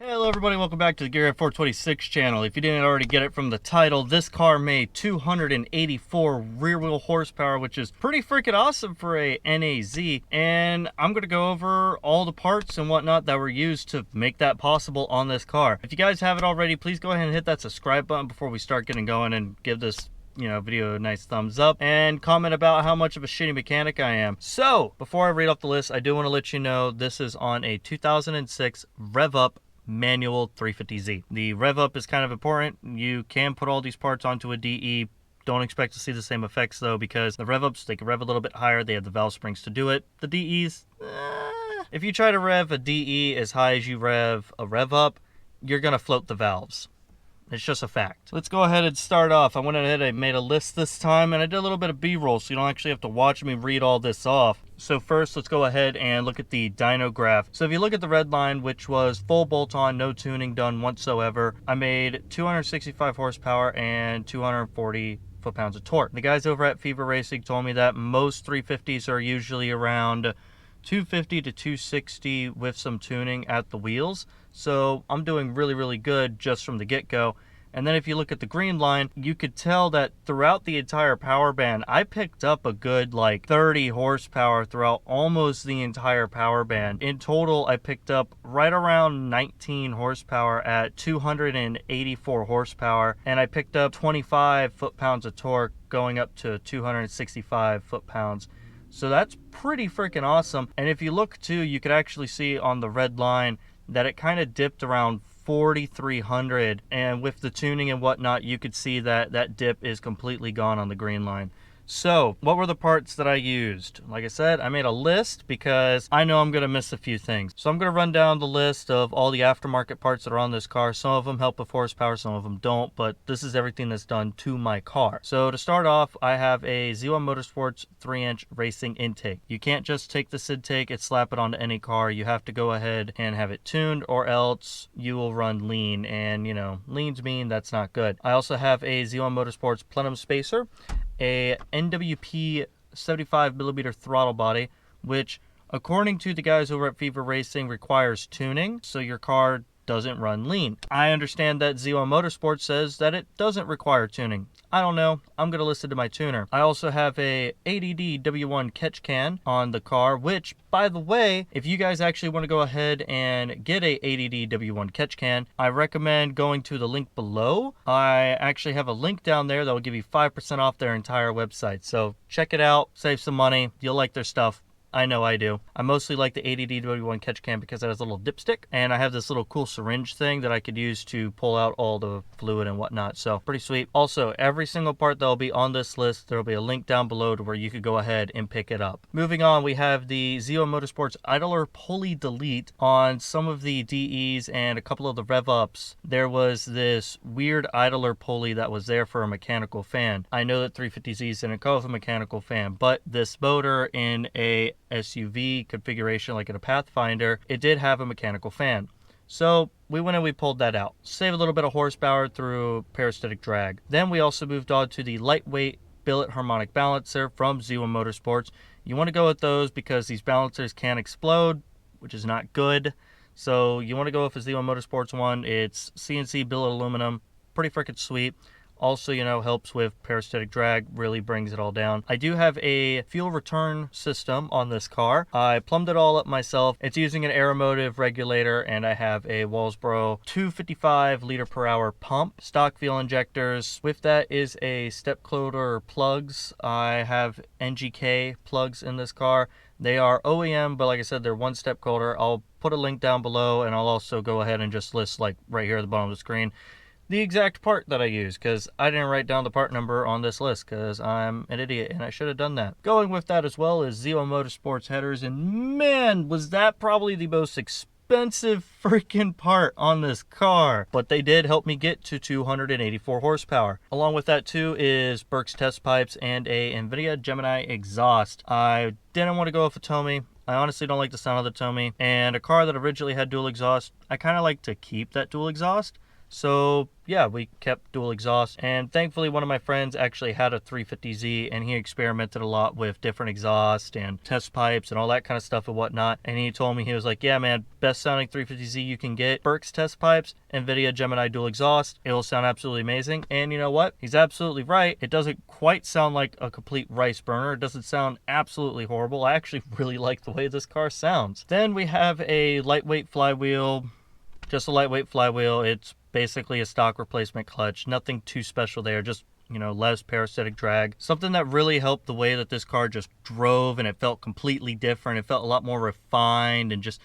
Hello everybody, welcome back to the Gearhead 426 channel. If you didn't already get it from the title, this car made 284 rear wheel horsepower, which is pretty freaking awesome for a NAZ. And I'm going to go over all the parts and whatnot that were used to make that possible on this car. If you guys haven't already, please go ahead and hit that subscribe button before we start getting going, and give this video a nice thumbs up and comment about how much of a shitty mechanic I am. So before I read off the list, I do want to let you know this is on a 2006 Rev Up manual 350Z. The rev up is kind of important. You can put all these parts onto a DE. Don't expect to see the same effects though, because the rev ups, they can rev a little bit higher. They have the valve springs to do it. The DEs, if you try to rev a DE as high as you rev a rev up, you're gonna float the valves. It's just a fact. Let's go ahead and start off. I went ahead and made a list this time, and I did a little bit of B-roll, so you don't actually have to watch me read all this off. So first, let's go ahead and look at the dyno graph. So if you look at the red line, which was full bolt-on, no tuning done whatsoever, I made 265 horsepower and 240 foot-pounds of torque. The guys over at Fever Racing told me that most 350s are usually around 250 to 260 with some tuning at the wheels. So I'm doing really good just from the get-go. And then if you look at the green line, you could tell that throughout the entire power band, I picked up a good like 30 horsepower throughout almost the entire power band. In total, I picked up right around 19 horsepower at 284 horsepower, and I picked up 25 foot-pounds of torque going up to 265 foot-pounds. So that's pretty freaking awesome. And if you look too, you could actually see on the red line that it kind of dipped around 4,300, and with the tuning and whatnot, you could see that that dip is completely gone on the green line. So what were the parts that I used? Like I said, I made a list because I know I'm going to miss a few things. So I'm going to run down the list of all the aftermarket parts that are on this car. Some of them help with horsepower, some of them don't, but this is everything that's done to my car. So to start off, I have a Z1 Motorsports 3-inch racing intake. You can't just take this intake and slap it onto any car. You have to go ahead and have it tuned, or else you will run lean, and leans mean that's not good. I also have a Z1 Motorsports plenum spacer, a NWP 75mm throttle body, which according to the guys over at Fever Racing requires tuning, so your car doesn't run lean. I understand that Z1 Motorsports says that it doesn't require tuning. I don't know. I'm going to listen to my tuner. I also have a ADD W1 catch can on the car, which, by the way, if you guys actually want to go ahead and get a ADD W1 catch can, I recommend going to the link below. I actually have a link down there that will give you 5% off their entire website. So check it out, save some money. You'll like their stuff. I know I do. I mostly like the ADD W1 catch can because it has a little dipstick, and I have this little cool syringe thing that I could use to pull out all the fluid and whatnot. So pretty sweet. Also, every single part that will be on this list, there will be a link down below to where you could go ahead and pick it up. Moving on, we have the Z1 Motorsports idler pulley delete. On some of the DEs and a couple of the rev ups, there was this weird idler pulley that was there for a mechanical fan. I know that 350Zs didn't come with a mechanical fan, but this motor in a SUV configuration like in a Pathfinder, it did have a mechanical fan. So we went and we pulled that out. Save a little bit of horsepower through parasitic drag. Then we also moved on to the lightweight billet harmonic balancer from Z1 Motorsports. You want to go with those because these balancers can explode, which is not good. So you want to go with a Z1 Motorsports one. It's CNC billet aluminum, pretty freaking sweet. Also, helps with parasitic drag, really brings it all down. I do have a fuel return system on this car. I plumbed it all up myself. It's using an Aeromotive regulator, and I have a Walsboro 255 liter per hour pump. Stock fuel injectors. With that is a step coder plugs. I have NGK plugs in this car. They are OEM, but like I said, they're one step coder. I'll put a link down below, and I'll also go ahead and just list, like right here at the bottom of the screen, the exact part that I use, because I didn't write down the part number on this list because I'm an idiot and I should have done that. Going with that as well is Z1 Motorsports headers, and man, was that probably the most expensive freaking part on this car, but they did help me get to 284 horsepower. Along with that too is Berk's test pipes and a NVIDIA Gemini exhaust. I didn't want to go with a Tomy. I honestly don't like the sound of the Tomy, and a car that originally had dual exhaust, I kind of like to keep that dual exhaust. So yeah, we kept dual exhaust, and thankfully one of my friends actually had a 350Z, and he experimented a lot with different exhaust and test pipes and all that kind of stuff and whatnot. And he told me, he was like, yeah man, best sounding 350Z you can get, Berk's test pipes, NVIDIA Gemini dual exhaust, it will sound absolutely amazing. And you know what, he's absolutely right. It doesn't quite sound like a complete rice burner. It doesn't sound absolutely horrible. I actually really like the way this car sounds. Then we have a lightweight flywheel, just a lightweight flywheel. It's basically a stock replacement clutch, nothing too special there, just, you know, less parasitic drag. Something that really helped the way that this car just drove, and it felt completely different. It felt a lot more refined and just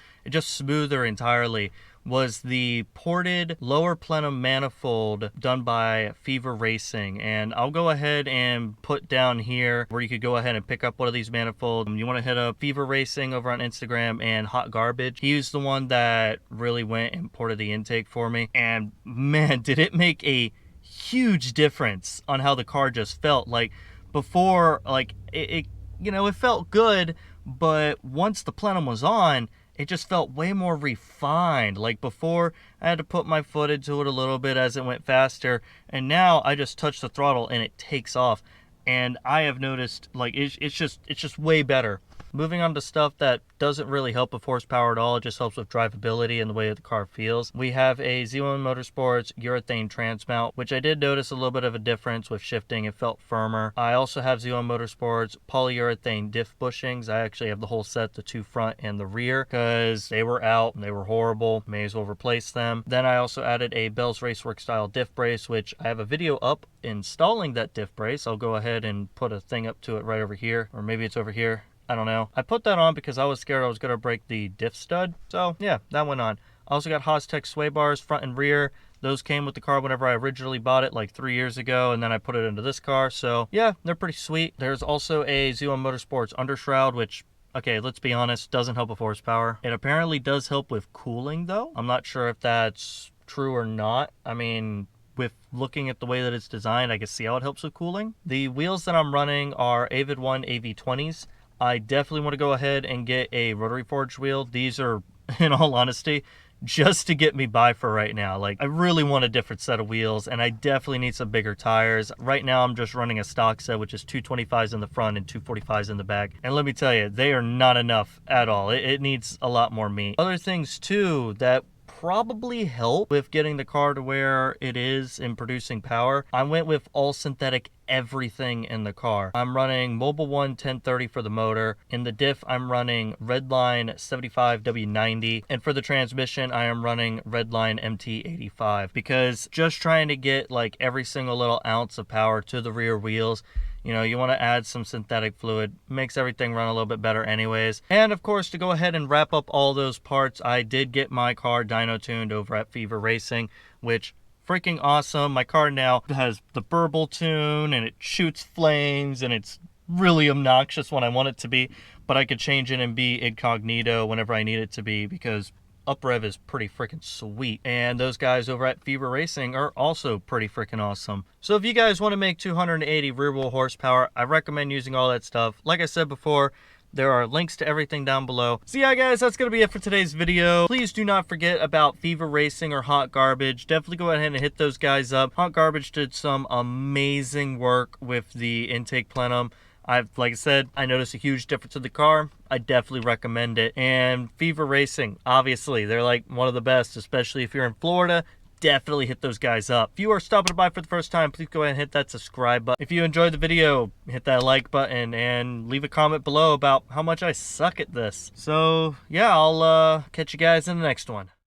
smoother entirely, was the ported lower plenum manifold done by Fever Racing. And I'll go ahead and put down here where you could go ahead and pick up one of these manifolds. You want to hit up Fever Racing over on Instagram and hot-gahbage. He was the one that really went and ported the intake for me, and man, did it make a huge difference on how the car just felt. Like before, like it you know, it felt good, but once the plenum was on, it just felt way more refined. Like before, I had to put my foot into it a little bit as it went faster, and now I just touch the throttle and it takes off. And I have noticed, like, it's just way better. Moving on to stuff that doesn't really help with horsepower at all, it just helps with drivability and the way the car feels. We have a Z1 Motorsports urethane transmount, which I did notice a little bit of a difference with shifting. It felt firmer. I also have Z1 Motorsports polyurethane diff bushings. I actually have the whole set, the two front and the rear, because they were out and they were horrible. May as well replace them. Then I also added a Bell's Raceworks style diff brace, which I have a video up installing that diff brace. I'll go ahead and put a thing up to it right over here, or maybe it's over here. I don't know. I put that on because I was scared I was going to break the diff stud. So yeah, that went on. I also got Hotchkis sway bars front and rear. Those came with the car whenever I originally bought it like 3 years ago, and then I put it into this car. So yeah, they're pretty sweet. There's also a Z1 Motorsports Undershroud, which, okay, let's be honest, doesn't help with horsepower. It apparently does help with cooling though. I'm not sure if that's true or not. I mean, with looking at the way that it's designed, I can see how it helps with cooling. The wheels that I'm running are Avid 1 AV20s. I definitely want to go ahead and get a rotary forged wheel. These are, in all honesty, just to get me by for right now. Like, I really want a different set of wheels, and I definitely need some bigger tires. Right now, I'm just running a stock set, which is 225s in the front and 245s in the back. And let me tell you, they are not enough at all. It needs a lot more meat. Other things, too, that probably help with getting the car to where it is in producing power. I went with all synthetic everything in the car. I'm running Mobil 1 1030 for the motor. In the diff, I'm running Redline 75W90. And for the transmission, I am running Redline MT85, because just trying to get like every single little ounce of power to the rear wheels, you know, you want to add some synthetic fluid, makes everything run a little bit better anyways. And of course, to go ahead and wrap up all those parts, I did get my car dyno tuned over at Fever Racing, which freaking awesome. My car now has the burble tune, and it shoots flames, and it's really obnoxious when I want it to be, but I could change it and be incognito whenever I need it to be, because up rev is pretty freaking sweet. And those guys over at Fever Racing are also pretty freaking awesome. So if you guys want to make 280 rear wheel horsepower, I recommend using all that stuff. Like I said before, there are links to everything down below. So yeah guys, that's going to be it for today's video. Please do not forget about Fever Racing or hot-gahbage. Definitely go ahead and hit those guys up. Hot-gahbage did some amazing work with the intake plenum. Like I said, I noticed a huge difference in the car. I definitely recommend it. And Fever Racing, obviously, they're like one of the best, especially if you're in Florida. Definitely hit those guys up. If you are stopping by for the first time, please go ahead and hit that subscribe button. If you enjoyed the video, hit that like button and leave a comment below about how much I suck at this. So yeah, I'll catch you guys in the next one.